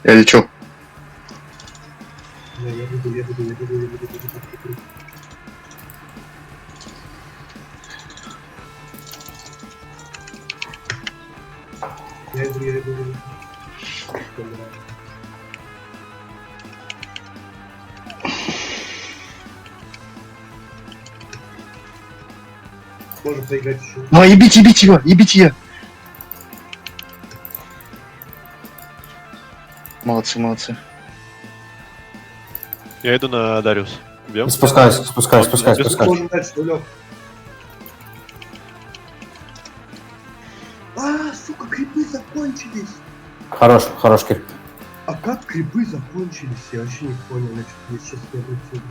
Я лечу. Да, я буду. Я иду. Можно поиграть еще. Ну, ебить его, ебить ее. Молодцы. Я иду на Дариус. Бьем? Спускаюсь. Можем дальше, Лёг. Сука, крипы закончились. Хорош кирп. А как крипы закончились? Я вообще не понял, я сейчас не обратил.